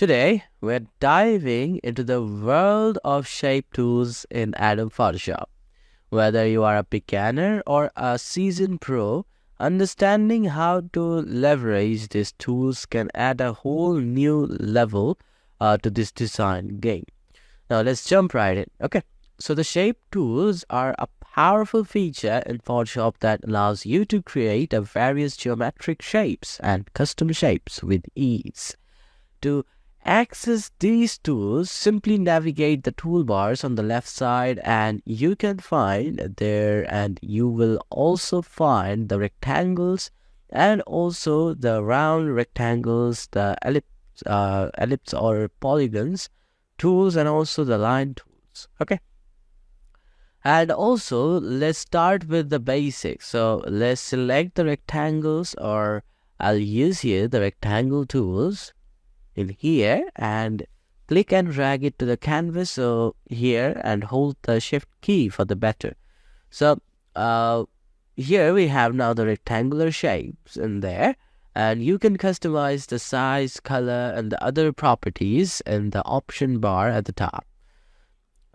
Today, we're diving into the world of shape tools in Adobe Photoshop. Whether you are a beginner or a seasoned pro, understanding how to leverage these tools can add a whole new level to this design game. Now, let's jump right in. Okay, so the shape tools are a powerful feature in Photoshop that allows you to create a various geometric shapes and custom shapes with ease. To access these tools, simply navigate the toolbars on the left side and you can find there, and you will also find the rectangles and also the round rectangles, the ellipse or polygons tools, and also the line tools. Okay. And also, let's start with the basics. So let's select the rectangles, or I'll use here the rectangle tools in here and click and drag it to the canvas. So here, and hold the shift key for the better. So here we have now the rectangular shapes in there, and you can customize the size, color, and the other properties in the option bar at the top.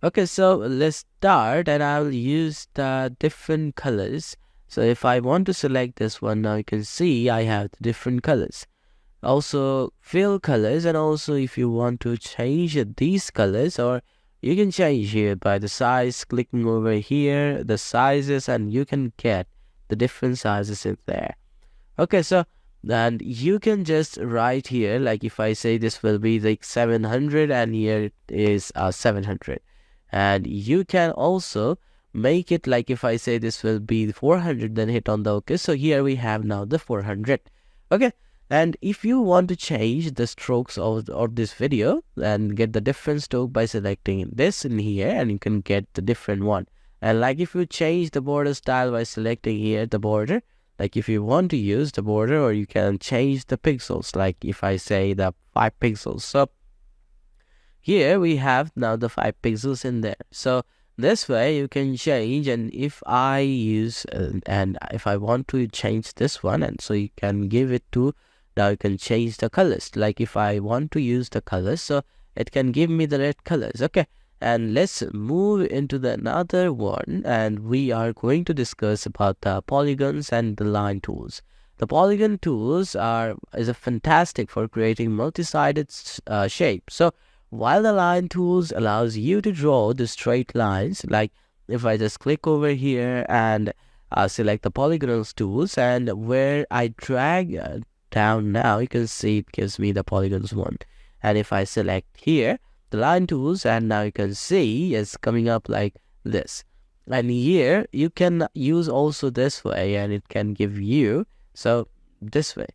Okay, so let's start, and I'll use the different colors. So if I want to select this one, now you can see I have the different colors. Also fill colors, and also if you want to change these colors, or you can change here by the size, clicking over here the sizes, and you can get the different sizes in there. Okay, so and you can just write here, like if I say this will be like 700, and here it is 700, and you can also make it like if I say this will be 400, then hit on the OK. So here we have now the 400. Okay. And if you want to change the strokes of this video and get the different stroke by selecting this in here, and you can get the different one. And like if you change the border style by selecting here the border, like if you want to use the border, or you can change the pixels, like if I say the 5 pixels. So here we have now the 5 pixels in there. So this way you can change, and if I use and if I want to change this one, and so you can give it to, now you can change the colors. Like if I want to use the colors, so it can give me the red colors. Okay, and let's move into the another one, and we are going to discuss about the polygons and the line tools. The polygon tools is a fantastic for creating multi-sided shapes. So while the line tools allows you to draw the straight lines, like if I just click over here and select the polygons tools, and where I drag down, now you can see it gives me the polygons one. And if I select here the line tools, and now you can see it's coming up like this. And here you can use also this way, and it can give you so this way.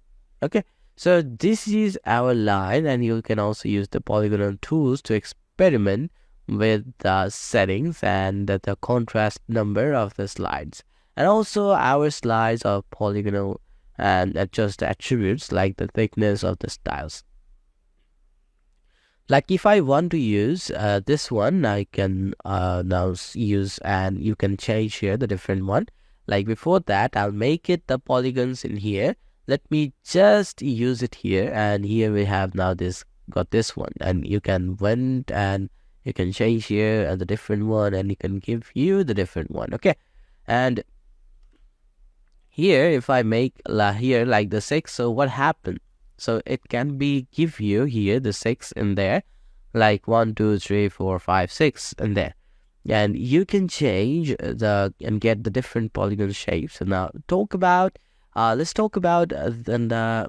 Okay, so this is our line, and you can also use the polygonal tools to experiment with the settings and the contrast number of the slides, and also our slides of polygonal, and adjust the attributes like the thickness of the styles. Like if I want to use this one, I can now use, and you can change here the different one. Like before that, I'll make it the polygons in here. Let me just use it here, and here we have now got this one, and you can went and you can change here and the different one, and you can give you the different one. Okay, and here if I make here like the 6, so what happened? So it can be give you here the 6 in there, like 1 2 3 4 5 6 in there, and you can change and get the different polygon shapes. So now let's talk about the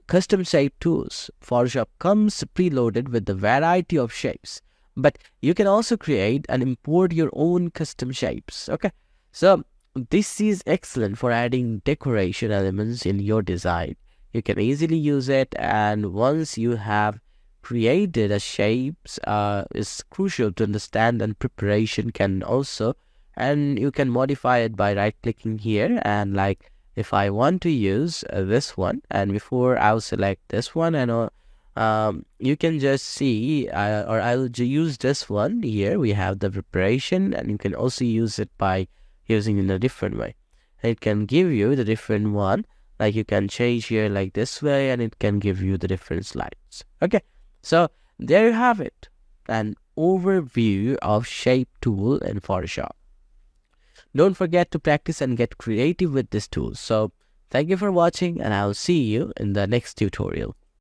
custom shape tools. Photoshop comes preloaded with the variety of shapes, but you can also create and import your own custom shapes. Okay, so this is excellent for adding decoration elements in your design. You can easily use it, and once you have created a shapes, is crucial to understand, and preparation can also, and you can modify it by right clicking here, and like if I want to use this one, and before I'll select this one, and you can just see, or I'll use this one here. We have the preparation, and you can also use it by using in a different way. It can give you the different one, like you can change here like this way, and it can give you the different slides. Okay, So there you have it, an overview of Shape tool in Photoshop. Don't forget to practice and get creative with this tool. So thank you for watching, and I'll see you in the next tutorial.